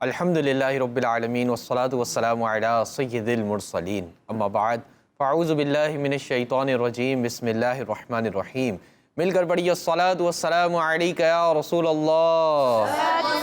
الحمدللہ رب العالمین والصلاة والسلام علی سید المرسلین اما بعد فاعوذ باللہ من الشیطان الرجیم بسم اللہ الرحمن الرحیم مل کر پڑھیے الصلاة والسلام علیک یا رسول اللہ،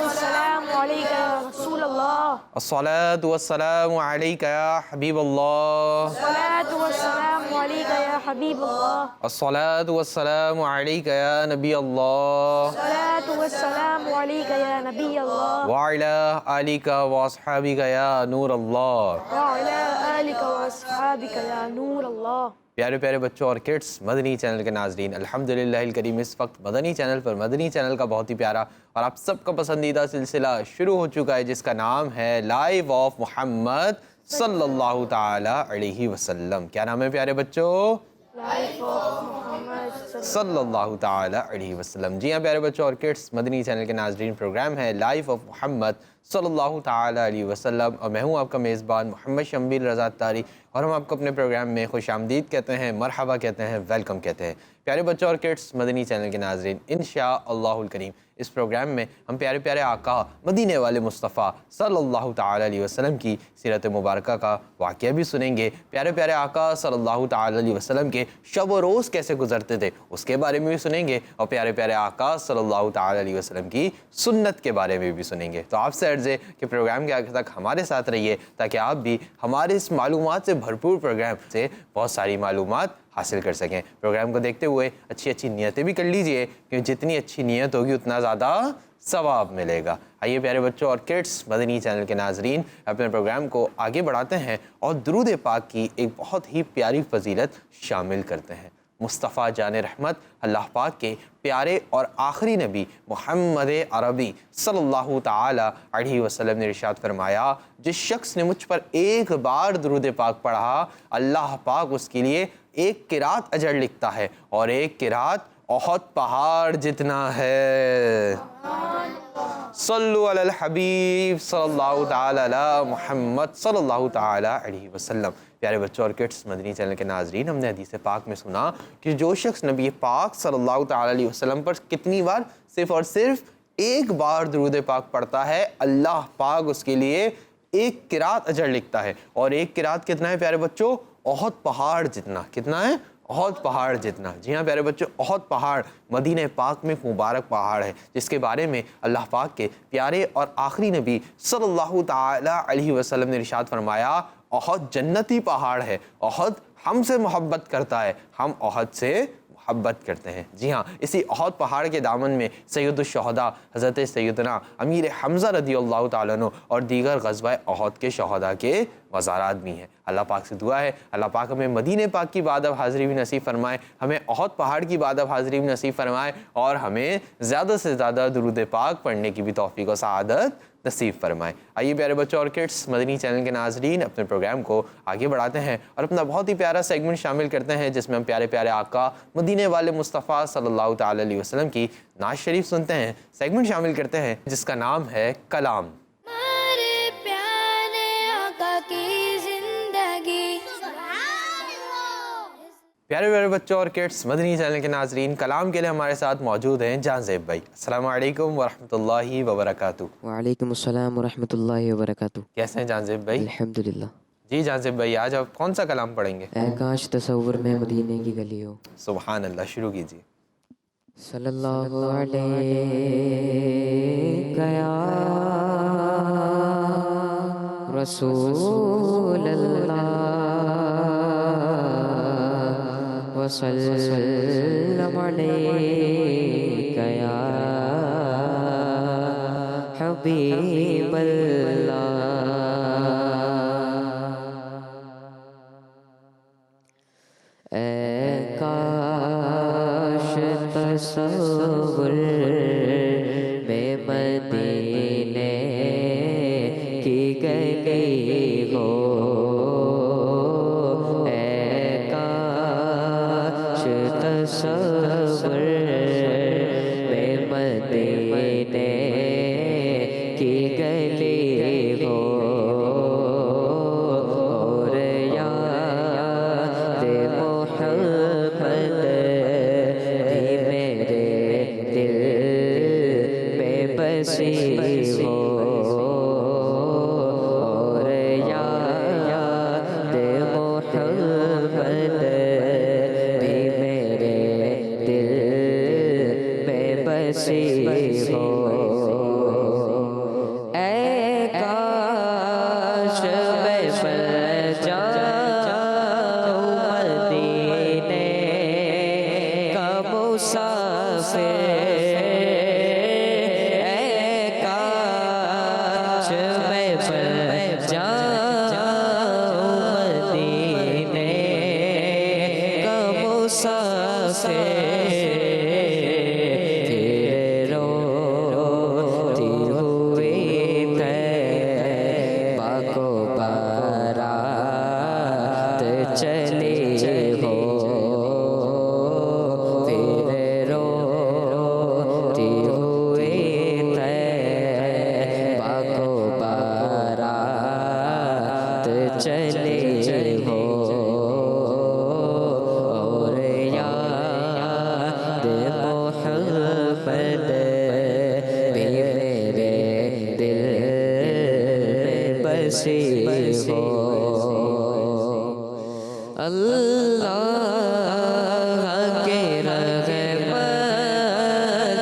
السلام علیکم یا رسول اللہ، الصلاة والسلام علیک یا حبیب اللہ، الصلاۃ والسلام علیکم یا حبیب اللہ، الصلاة والسلام علیک یا نبی اللہ الصلاۃ والسلام علیکم یا نبی اللہ، وعلی آلک واصحابک یا نور اللہ۔ وعلی آلک واصحابک یا نور اللہ۔ پیارے پیارے بچوں اور کڈس، مدنی چینل کے ناظرین، الحمدللہ الکریم اس وقت مدنی چینل پر مدنی چینل کا بہت ہی پیارا اور آپ سب کا پسندیدہ سلسلہ شروع ہو چکا ہے، جس کا نام ہے لائف آف محمد صلی اللہ تعالی علیہ وسلم۔ کیا نام ہے پیارے بچوں؟ لائف آف محمد صلی اللہ تعالی علیہ وسلم۔ جی ہاں پیارے بچوں اور کڈس، مدنی چینل کے ناظرین، پروگرام ہے لائف آف محمد صلی اللہ تعالی علیہ وسلم، اور میں ہوں آپ کا میزبان محمد شمبیل رضا اتاری، اور ہم آپ کو اپنے پروگرام میں خوش آمدید کہتے ہیں، مرحبا کہتے ہیں، ویلکم کہتے ہیں۔ پیارے بچوں اور کڈس، مدنی چینل کے ناظرین، انشاءاللہ الکریم اس پروگرام میں ہم پیارے پیارے آقا مدینے والے مصطفیٰ صلی اللہ تعالی علیہ وسلم کی سیرت مبارکہ کا واقعہ بھی سنیں گے، پیارے پیارے آقا صلی اللہ تعالی علیہ وسلم کے شب و روز کیسے گزرتے تھے اس کے بارے میں بھی سنیں گے، اور پیارے پیارے آقا صلی اللہ تعالی علیہ وسلم کی سنت کے بارے میں بھی سنیں گے۔ تو آپ سے عرض ہے کہ پروگرام کے آخر تک ہمارے ساتھ رہیے، تاکہ آپ بھی ہمارے اس معلومات سے بھرپور پروگرام سے بہت ساری معلومات حاصل کر سکیں۔ پروگرام کو دیکھتے ہوئے اچھی نیتیں بھی کر لیجئے، کیونکہ جتنی اچھی نیت ہوگی اتنا زیادہ ثواب ملے گا۔ آئیے پیارے بچوں اور کڈس، مدنی چینل کے ناظرین، اپنے پروگرام کو آگے بڑھاتے ہیں اور درود پاک کی ایک بہت ہی پیاری فضیلت شامل کرتے ہیں۔ مصطفیٰ جان رحمت اللہ پاک کے پیارے اور آخری نبی محمد عربی صلی اللہ تعالی علیہ وسلم نے ارشاد فرمایا، جس شخص نے مجھ پر ایک بار درود پاک پڑھا، اللہ پاک اس کے لیے ایک قرات اجر لکھتا ہے، اور ایک قرات احد پہاڑ جتنا ہے۔ صلو علی الحبیب صلی اللہ تعالی علی محمد صلی اللہ تعالی علیہ وسلم۔ پیارے بچوں اور کڈس، مدنی چینل کے ناظرین، ہم نے حدیث پاک میں سنا کہ جو شخص نبی پاک صلی اللہ تعالی علیہ وسلم پر کتنی بار؟ صرف اور صرف ایک بار درود پاک پڑھتا ہے، اللہ پاک اس کے لیے ایک قرات اجر لکھتا ہے، اور ایک قرات کتنا ہے پیارے بچوں؟ احد پہاڑ جتنا۔ کتنا ہے؟ احد پہاڑ جتنا۔ جی ہاں پیارے بچوں، احد پہاڑ مدینہ پاک میں مبارک پہاڑ ہے، جس کے بارے میں اللہ پاک کے پیارے اور آخری نبی صلی اللہ تعالی علیہ وسلم نے ارشاد فرمایا، احد جنتی پہاڑ ہے، احد ہم سے محبت کرتا ہے، ہم احد سے محبت کرتے ہیں۔ جی ہاں، اسی احد پہاڑ کے دامن میں سید الشہداء حضرت سیدنا امیر حمزہ رضی اللہ تعالیٰ عنہ اور دیگر غزوہ احد کے شہداء کے مزارات بھی ہیں۔ اللہ پاک سے دعا ہے اللہ پاک ہمیں مدینہ پاک کی بادب حاضری بھی نصیب فرمائے، ہمیں احد پہاڑ کی بادب حاضری بھی نصیب فرمائے، اور ہمیں زیادہ سے زیادہ درود پاک پڑھنے کی بھی توفیق و سعادت نصیب فرمائے۔ آئیے پیارے بچوں اور کڈس، مدنی چینل کے ناظرین، اپنے پروگرام کو آگے بڑھاتے ہیں اور اپنا بہت ہی پیارا سیگمنٹ شامل کرتے ہیں، جس میں ہم پیارے پیارے آقا مدینے والے مصطفیٰ صلی اللہ تعالی علیہ وسلم کی نعت شریف سنتے ہیں۔ سیگمنٹ شامل کرتے ہیں جس کا نام ہے کلام۔ ہمارے پیارے آقا کی زندگی۔ پیارے پیارے بچوں اور کڈس، مدنی چینل کے ناظرین، کلام کے لیے ہمارے ساتھ موجود ہیں جان زیب بھائی۔ السلام علیکم ورحمۃ اللہ وبرکاتہ۔ وعلیکم السلام ورحمۃ اللہ وبرکاتہ۔ کیسے ہیں جان زیب بھائی؟ الحمدللہ۔ جی جان زیب بھائی، آج آپ کون سا کلام پڑھیں گے؟ اے کاش تصور میں مدینے کی گلی ہو۔ سبحان اللہ، شروع کیجیے۔ صلی اللہ علیہ یا رسول اللہ وسلم علیک یا حبیب اللہ۔ اے کاش تصور میں مدینے کی گلی ہو، اے کاش تصور میں مدینے کی گلی ہو، اور یاد محمد بھی میرے دل میں بسی ہو، بسی ہو اے کاش میں بن جاؤں مدینے کا مسافر اے کاش میں بن جاؤں مدینے کا مسافر اللہ کے رحمت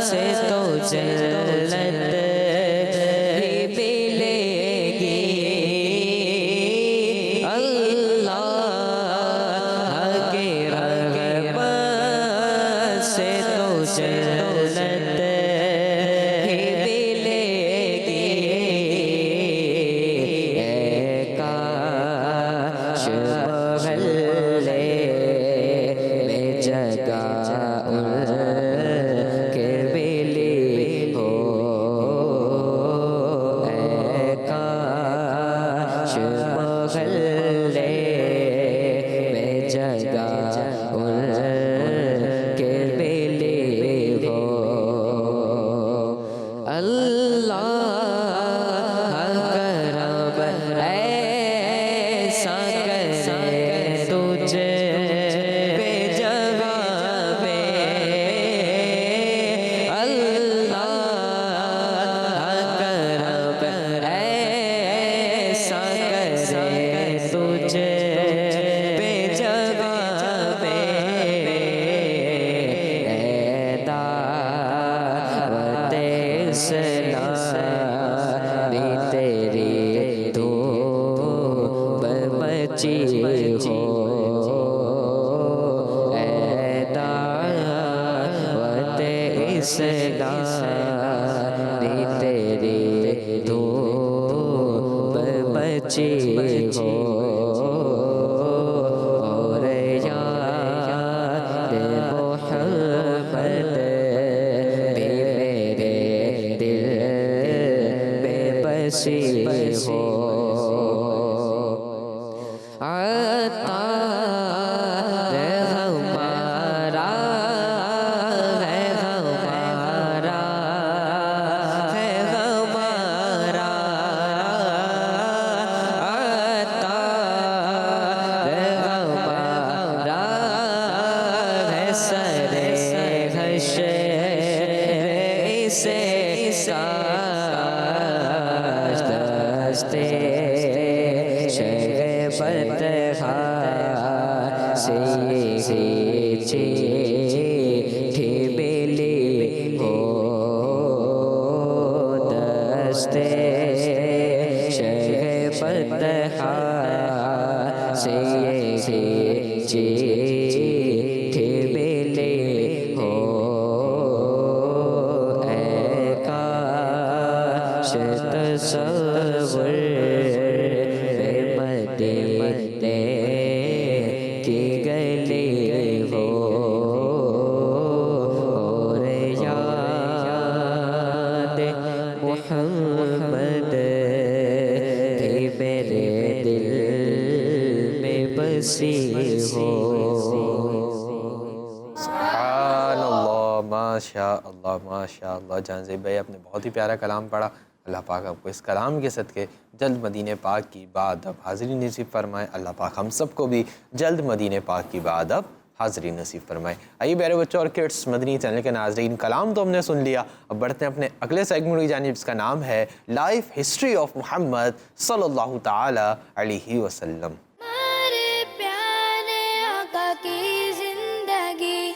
سے تو جنت ہی ملے گی اللہ کے رحمت سے تو جنت ہی ملے گی اے کاش محلے میں جگہ ان کے ملی ہو اے کاش محلے میں جگہ ان کے ملی ہو اللہ کرم ایسا کرے تجھے بے جگہ پہ اللہ کرم ایسا کرے تجھے بے جگہ پہ اے دعوت اسلام بھی تیری دھوم مچی ہو اے دعوت اسلام بھی تیری دھوم مچی ہو اور یاد محمد بھی میرے دل میں بسی ہو عطار ہمارا ہے ہمارا ہے ہمارا عطار ہمارا ہے سر حشر اسے کاش دستے شہبت سے چیٹھی ملی ہو دستے شہبت سے چیٹھی ملی ہو اے کاش تصور میں مدینے کی گلی ہو اور یاد محمد بھی میرے دل میں بسی ہو سبحان اللہ، ماشاء اللہ ماشاء اللہ۔ جان زیب بھائی آپ نے بہت ہی پیارا کلام پڑھا۔ اللہ پاک آپ کو اس کلام کے صدقے جلد مدینہ پاک کی بعد اب حاضری نصیب فرمائے۔ اللہ پاک ہم سب کو بھی جلد مدینہ پاک کی بعد اب حاضری نصیب فرمائے۔ آئیے پیارے بچوں اور کڈس، مدنی چینل کے ناظرین، کلام تو ہم نے سن لیا، اب بڑھتے ہیں اپنے اگلے سیگمنٹ کی جانب، جس کا نام ہے لائف ہسٹری آف محمد صلی اللہ تعالی علیہ وسلم۔ ہمارے پیارے آقا کی زندگی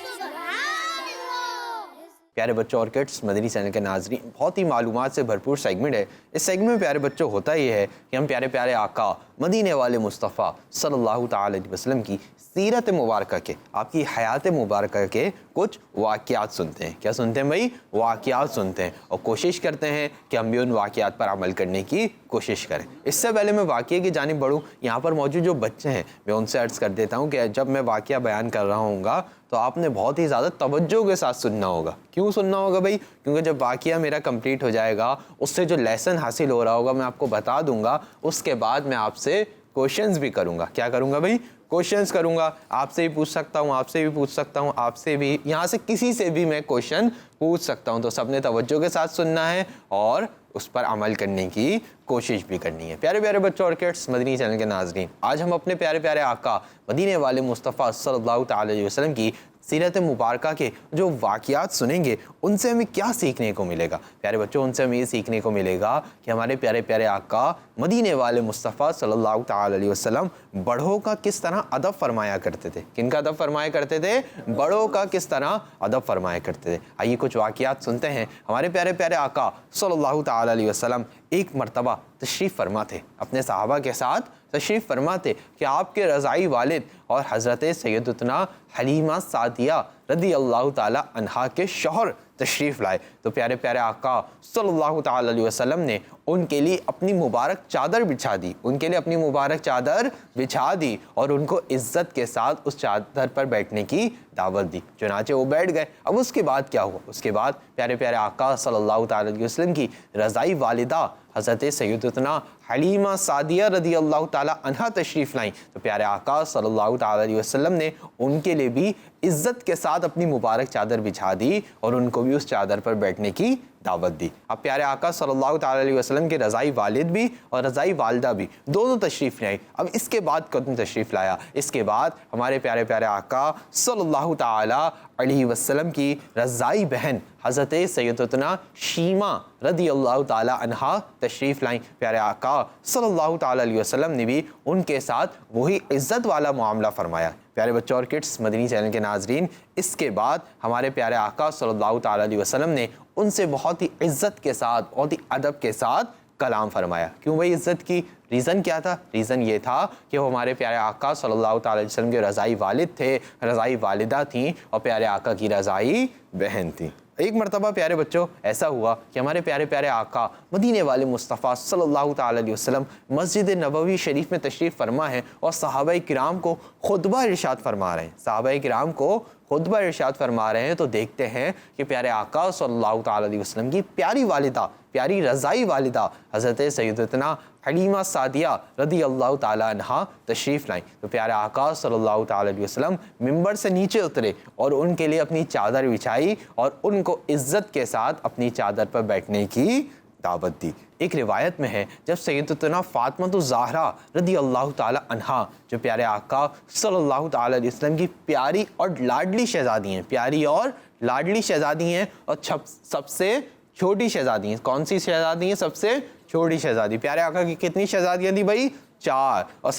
پیارے بچوں اور کڈس، مدنی چینل کے ناظرین، بہت ہی معلومات سے بھرپور سیگمنٹ ہے۔ اس سیگمنٹ میں پیارے بچوں ہوتا یہ ہے کہ ہم پیارے پیارے آقا مدینے والے مصطفیٰ صلی اللہ تعالی علیہ وسلم کی سیرت مبارکہ کے، آپ کی حیات مبارکہ کے کچھ واقعات سنتے ہیں۔ کیا سنتے ہیں بھائی؟ واقعات سنتے ہیں، اور کوشش کرتے ہیں کہ ہم بھی ان واقعات پر عمل کرنے کی کوشش کریں۔ اس سے پہلے میں واقعے کی جانب بڑھوں، یہاں پر موجود جو بچے ہیں میں ان سے عرض کر دیتا ہوں کہ جب میں واقعہ بیان کر رہا ہوں گا تو آپ نے بہت ہی زیادہ توجہ کے ساتھ سننا ہوگا۔ کیوں سننا ہوگا بھائی؟ کیونکہ جب واقعہ میرا کمپلیٹ ہو جائے گا، اس سے جو لیسن حاصل ہو رہا ہوگا میں آپ کو بتا دوں گا، اس کے بعد میں آپ سے کوشچنز بھی کروں گا۔ کیا کروں گا بھائی؟ کوشچنز کروں گا، آپ سے بھی پوچھ سکتا ہوں، آپ سے بھی پوچھ سکتا ہوں، آپ سے بھی، یہاں سے کسی سے بھی میں کوشچن پوچھ سکتا ہوں۔ تو سب نے توجہ کے ساتھ سننا ہے اور اس پر عمل کرنے کی کوشش بھی کرنی ہے۔ پیارے پیارے بچوں اور کڈس، مدنی چینل کے ناظرین، آج ہم اپنے پیارے پیارے آقا مدینے والے مصطفیٰ صلی اللہ تعالی علیہ وسلم کی سیرت مبارکہ کے جو واقعات سنیں گے، ان سے ہمیں کیا سیکھنے کو ملے گا؟ پیارے بچوں، ان سے ہمیں یہ سیکھنے کو ملے گا کہ ہمارے پیارے پیارے آقا مدینے والے مصطفیٰ صلی اللہ تعالی علیہ وسلم بڑوں کا کس طرح ادب فرمایا کرتے تھے۔ کن کا ادب فرمایا کرتے تھے؟ بڑوں کا کس طرح ادب فرمایا کرتے تھے۔ آئیے کچھ واقعات سنتے ہیں۔ ہمارے پیارے پیارے آقا صلی اللہ تعالی علیہ وسلم ایک مرتبہ تشریف فرما تھے، اپنے صحابہ کے ساتھ تشریف فرما تھے کہ آپ کے رضائی والد اور حضرت سیدتنا حلیمہ سعدیہ رضی اللہ تعالی عنہا کے شوہر تشریف لائے۔ تو پیارے پیارے آقا صلی اللہ تعالی علیہ وسلم نے ان کے لیے اپنی مبارک چادر بچھا دی، ان کے لیے اپنی مبارک چادر بچھا دی اور ان کو عزت کے ساتھ اس چادر پر بیٹھنے کی دعوت دی۔ چنانچہ وہ بیٹھ گئے۔ اب اس کے بعد کیا ہوا؟ اس کے بعد پیارے پیارے آقا صلی اللہ تعالی علیہ وسلم کی رضائی والدہ حضرت سیدتنا حلیمہ سعدیہ رضی اللہ تعالی عنہا تشریف لائیں۔ تو پیارے آقا صلی اللہ تعالی علیہ وسلم نے ان کے لیے بھی عزت کے ساتھ اپنی مبارک چادر بچھا دی اور ان کو بھی اس چادر پر بیٹھنے کی دعوت دی۔ اب پیارے آقا صلی اللہ تعالی علیہ وسلم کے رضائی والد بھی اور رضائی والدہ بھی دونوں تشریف لائیں۔ اب اس کے بعد کون تشریف لایا؟ اس کے بعد ہمارے پیارے پیارے آقا صلی اللہ تعالی علیہ وسلم کی رضائی بہن حضرت سیدتنا شیمہ رضی اللہ تعالی عنہا تشریف لائیں۔ پیارے آقا صلی اللہ تعالی علیہ وسلم نے بھی ان کے ساتھ وہی عزت والا معاملہ فرمایا۔ پیارے بچوں اور کڈس، مدنی چینل کے ناظرین، اس کے بعد ہمارے پیارے آقا صلی اللہ تعالی علیہ وسلم نے ان سے بہت ہی عزت کے ساتھ، بہت ہی ادب کے ساتھ کلام فرمایا۔ کیوں بھائی عزت کی؟ ریزن کیا تھا؟ ریزن یہ تھا کہ وہ ہمارے پیارے آقا صلی اللہ تعالی علیہ وسلم کے رضائی والد تھے، رضائی والدہ تھیں اور پیارے آقا کی رضائی بہن تھیں۔ ایک مرتبہ پیارے بچوں ایسا ہوا کہ ہمارے پیارے پیارے آقا مدینے والے مصطفیٰ صلی اللہ تعالی علیہ وسلم مسجد نبوی شریف میں تشریف فرما ہیں اور صحابہ کرام کو خطبہ ارشاد فرما رہے ہیں۔ صحابہ کرام کو خطبہ ارشاد فرما رہے ہیں تو دیکھتے ہیں کہ پیارے آقا صلی اللہ تعالی علیہ وسلم کی پیاری والدہ، پیاری رضائی والدہ حضرت سیدتنا حلیمہ سعدیہ رضی اللہ تعالی عنہا تشریف لائیں۔ تو پیارے آقا صلی اللہ تعالی علیہ وسلم ممبر سے نیچے اترے اور ان کے لیے اپنی چادر بچھائی اور ان کو عزت کے ساتھ اپنی چادر پر بیٹھنے کی دعوت دی۔ ایک روایت میں ہے جب سیدتنا فاطمہ الزہرا رضی اللہ تعالی عنہا، جو پیارے آقا صلی اللہ تعالی علیہ وسلم کی پیاری اور لاڈلی شہزادی ہیں، پیاری اور لاڈلی شہزادی ہیں اور سب سے چھوٹی شہزادی ہیں۔ کون سی شہزادی ہیں؟ سب سے چھوٹی شہزادی۔ پیارے آقا کی کتنی شہزادیاں تھیں بھائی؟ 4۔ اور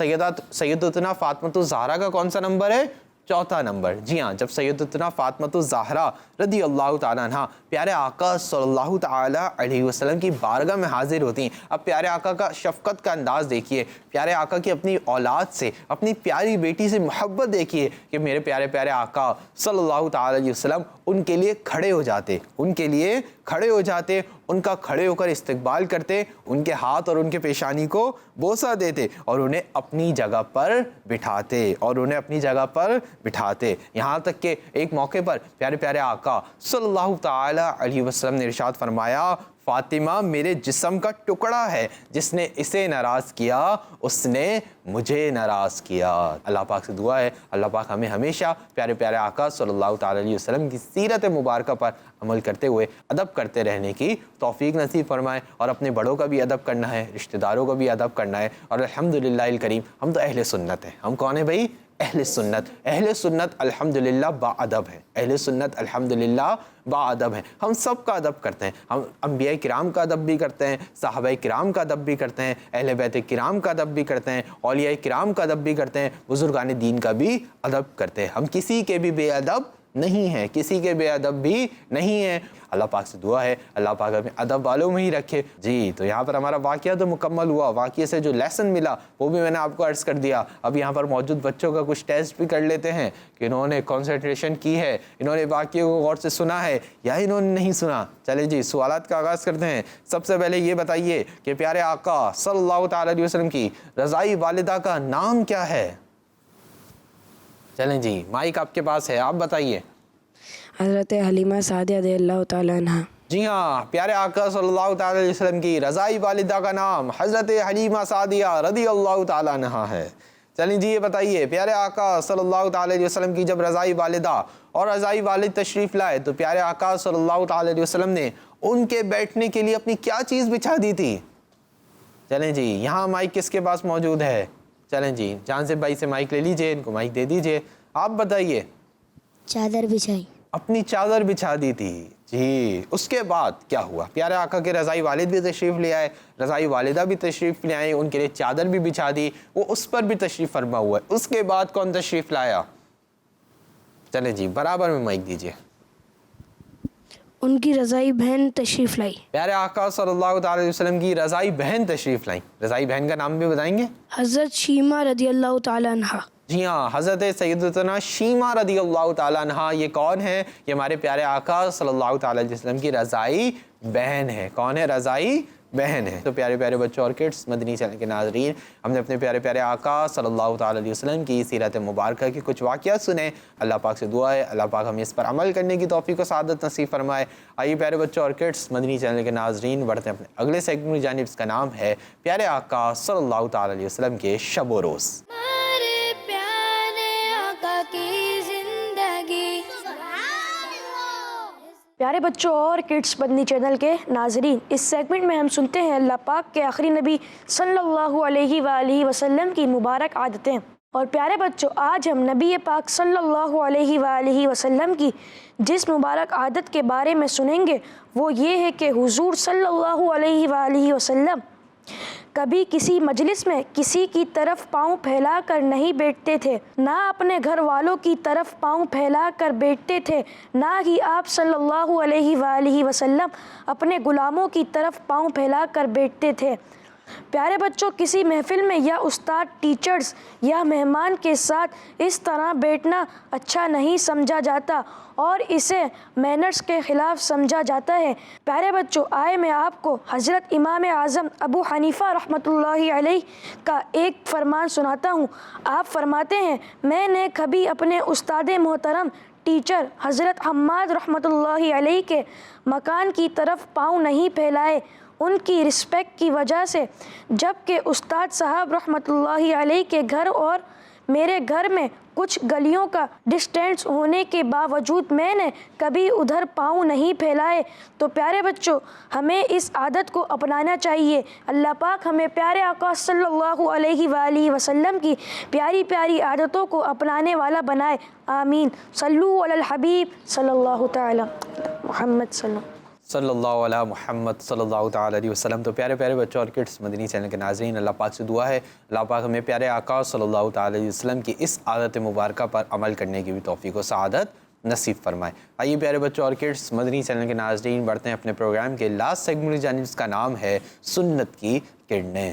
سیدتنا فاطمہ الزہرا کا کون سا نمبر ہے؟ چوتھا نمبر۔ جی ہاں، جب سیدتنا فاطمہ الزہرا رضی اللہ تعالیٰ عنہ پیارے آقا صلی اللہ تعالیٰ علیہ وسلم کی بارگاہ میں حاضر ہوتی ہیں، اب پیارے آقا کا شفقت کا انداز دیکھیے، پیارے آقا کی اپنی اولاد سے، اپنی پیاری بیٹی سے محبت دیکھیے کہ میرے پیارے پیارے آقا صلی اللہ تعالیٰ علیہ وسلم ان کے لیے کھڑے ہو جاتے، ان کے لیے کھڑے ہو جاتے، ان کا کھڑے ہو کر استقبال کرتے، ان کے ہاتھ اور ان کے پیشانی کو بوسہ دیتے اور انہیں اپنی جگہ پر بٹھاتے یہاں تک کہ ایک موقع پر پیارے پیارے آقا صلی اللہ تعالی علیہ وسلم نے ارشاد فرمایا، فاطمہ میرے جسم کا ٹکڑا ہے، جس نے اسے ناراض کیا اس نے مجھے ناراض کیا۔ اللہ پاک سے دعا ہے اللہ پاک ہمیں ہمیشہ پیارے پیارے آقا صلی اللہ تعالی علیہ وسلم کی سیرت مبارکہ پر عمل کرتے ہوئے ادب کرتے رہنے کی توفیق نصیب فرمائے، اور اپنے بڑوں کا بھی ادب کرنا ہے، رشتہ داروں کا بھی ادب کرنا ہے، اور الحمدللہ الکریم ہم تو اہل سنت ہیں۔ ہم کون ہیں بھائی؟ اہل سنت الحمدللہ با ادب ہے، اہل سنت الحمدللہ با ادب ہے۔ ہم سب کا ادب کرتے ہیں، ہم انبیاء کرام کا ادب بھی کرتے ہیں، صحابہ کرام کا ادب بھی کرتے ہیں، اہل بیت کرام کا ادب بھی کرتے ہیں، اولیاء کرام کا ادب بھی کرتے ہیں، بزرگان دین کا بھی ادب کرتے ہیں۔ ہم کسی کے بھی بے ادب نہیں ہیں, کسی کے بے ادب بھی نہیں ہیں. اللہ پاک سے دعا ہے اللہ پاک ہمیں ادب والوں میں ہی رکھے. جی تو یہاں پر ہمارا واقعہ تو مکمل ہوا, واقعے سے جو لیسن ملا وہ بھی میں نے آپ کو عرض کر دیا. اب یہاں پر موجود بچوں کا کچھ ٹیسٹ بھی کر لیتے ہیں کہ انہوں نے کنسنٹریشن کی ہے, انہوں نے واقعے کو غور سے سنا ہے یا انہوں نے نہیں سنا. چلیں جی سوالات کا آغاز کرتے ہیں. سب سے پہلے یہ بتائیے کہ پیارے آقا صلی اللہ تعالی علیہ وسلم کی رضائی والدہ کا نام کیا ہے؟ چلیں جی مائک آپ کے پاس ہے, آپ بتائیے. حضرت حلیمہ سعدیہ رضی اللہ تعالیٰ عنہ. جی ہاں, پیارے آقا صلی اللہ تعالی علیہ وسلم کی رضائی والدہ کا نام حضرت حلیمہ سعدیہ رضی اللہ تعالیٰ عنہ ہے. چلیں جی یہ بتائیے پیارے آقا صلی اللہ تعالی علیہ وسلم کی جب رضائی والدہ اور رضائی والد تشریف لائے تو پیارے آقا صلی اللہ تعالی علیہ وسلم نے ان کے بیٹھنے کے لیے اپنی کیا چیز بچھا دی تھی؟ چلیں جی یہاں مائک کس کے پاس موجود ہے؟ چلیں جی جان سے بھائی سے مائک لے لیجئے, ان کو مائک دے دیجئے. آپ بتائیے. چادر بچھائی. اپنی چادر بچھا دی تھی. جی اس کے بعد کیا ہوا؟ پیارے آقا کے رضائی والد بھی تشریف لے آئے, رضائی والدہ بھی تشریف لے آئے, ان کے لیے چادر بھی بچھا دی, وہ اس پر بھی تشریف فرما ہوا ہے. اس کے بعد کون تشریف لایا؟ چلیں جی برابر میں مائک دیجئے. ان کی رضائی بہن تشریف لائی. پیارے آقا صلی اللہ تعالی علیہ وسلم کی رضائی بہن تشریف لائیں. رضائی بہن کا نام بھی بتائیں گے؟ حضرت شیمہ رضی اللہ تعالیٰ عنہ. جی ہاں, حضرت سیدتنا شیمہ رضی اللہ تعالیٰ عنہ. یہ کون ہے؟ یہ ہمارے پیارے آقا صلی اللہ تعالی علیہ وسلم کی رضائی بہن ہے. کون ہے؟ رضائی بہن ہے. تو پیارے پیارے بچوں اور کڈس مدنی چینل کے ناظرین, ہم نے اپنے پیارے پیارے آقا صلی اللہ تعالی علیہ وسلم کی سیرت مبارکہ کے کچھ واقعات سنے. اللہ پاک سے دعا ہے اللہ پاک ہمیں اس پر عمل کرنے کی توفیق و سعادت نصیب فرمائے. آئیے پیارے بچوں اور کڈس مدنی چینل کے ناظرین بڑھتے ہیں اپنے اگلے سیگمنٹ کی جانب. اس کا نام ہے پیارے آقا صلی اللہ تعالی علیہ وسلم کے شب و روز. پیارے بچوں اور کڈس مدنی چینل کے ناظرین, اس سیگمنٹ میں ہم سنتے ہیں اللہ پاک کے آخری نبی صلی اللہ علیہ وآلہ وسلم کی مبارک عادتیں. اور پیارے بچوں آج ہم نبی پاک صلی اللہ علیہ وآلہ وسلم کی جس مبارک عادت کے بارے میں سنیں گے وہ یہ ہے کہ حضور صلی اللہ علیہ وآلہ وسلم کبھی کسی مجلس میں کسی کی طرف پاؤں پھیلا کر نہیں بیٹھتے تھے, نہ اپنے گھر والوں کی طرف پاؤں پھیلا کر بیٹھتے تھے, نہ ہی آپ صلی اللہ علیہ وآلہ وسلم اپنے غلاموں کی طرف پاؤں پھیلا کر بیٹھتے تھے. پیارے بچوں کسی محفل میں یا استاد ٹیچرز یا مہمان کے ساتھ اس طرح بیٹھنا اچھا نہیں سمجھا جاتا اور اسے مینرز کے خلاف سمجھا جاتا ہے. پیارے بچوں آئے میں آپ کو حضرت امام اعظم ابو حنیفہ رحمۃ اللہ علیہ کا ایک فرمان سناتا ہوں. آپ فرماتے ہیں میں نے کبھی اپنے استاد محترم ٹیچر حضرت حماد رحمۃ اللہ علیہ کے مکان کی طرف پاؤں نہیں پھیلائے ان کی رسپیکٹ کی وجہ سے, جبکہ استاد صاحب رحمۃ اللہ علیہ کے گھر اور میرے گھر میں کچھ گلیوں کا ڈسٹینس ہونے کے باوجود میں نے کبھی ادھر پاؤں نہیں پھیلائے. تو پیارے بچوں ہمیں اس عادت کو اپنانا چاہیے. اللہ پاک ہمیں پیارے آقا صلی اللہ علیہ وآلہ وسلم کی پیاری پیاری عادتوں کو اپنانے والا بنائے. آمین. صلو علی الحبیب صلی اللہ تعالی محمد صلی اللہ علیہ محمد صلی اللہ تعالی علیہ وسلم. تو پیارے پیارے بچوں اور کڈس مدنی چینل کے ناظرین اللہ پاک سے دعا ہے اللہ پاک ہمیں پیارے آقا صلی اللہ تعالی علیہ وسلم کی اس عادت مبارکہ پر عمل کرنے کی بھی توفیق و سعادت نصیب فرمائے. آئیے پیارے بچوں اور کڈس مدنی چینل کے ناظرین بڑھتے ہیں اپنے پروگرام کے لاسٹ سیگمنٹ کی جانب. اس کا نام ہے سنت کی کرنیں.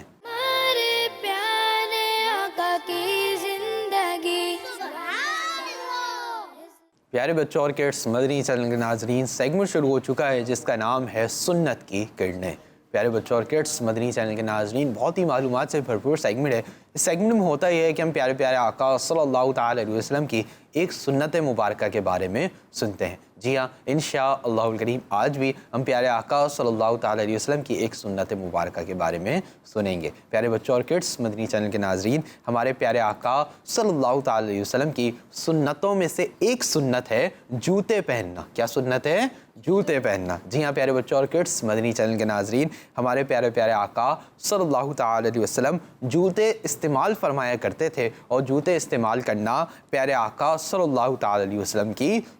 پیارے بچوں اور کڈس مدنی چینل کے ناظرین سیگمنٹ شروع ہو چکا ہے جس کا نام ہے سنت کی کرنیں. پیارے بچوں اور کڈس مدنی چینل کے ناظرین بہت ہی معلومات سے بھرپور سیگمنٹ ہے. اس سیگمنٹ میں ہوتا یہ ہے کہ ہم پیارے پیارے آقا صلی اللہ تعالی علیہ وسلم کی ایک سنت مبارکہ کے بارے میں سنتے ہیں. جی ہاں انشاءاللہ الکریم آج بھی ہم پیارے آقا صلی اللہ تعالی علیہ وسلم کی ایک سنت مبارکہ کے بارے میں سنیں گے. پیارے بچوں اور کڈس مدنی چینل کے ناظرین ہمارے پیارے آقا صلی اللہ تعالی علیہ وسلم کی سنتوں میں سے ایک سنت ہے جوتے پہننا. کیا سنت ہے؟ جوتے پہننا. جی ہاں پیارے بچوں اور کڈس مدنی چینل کے ناظرین ہمارے پیارے پیارے آقا صلی اللہ تعالی علیہ وسلم جوتے استعمال فرمایا کرتے تھے اور جوتے استعمال کرنا پیارے آقا صلی اللہ تعالی علیہ وسلم کی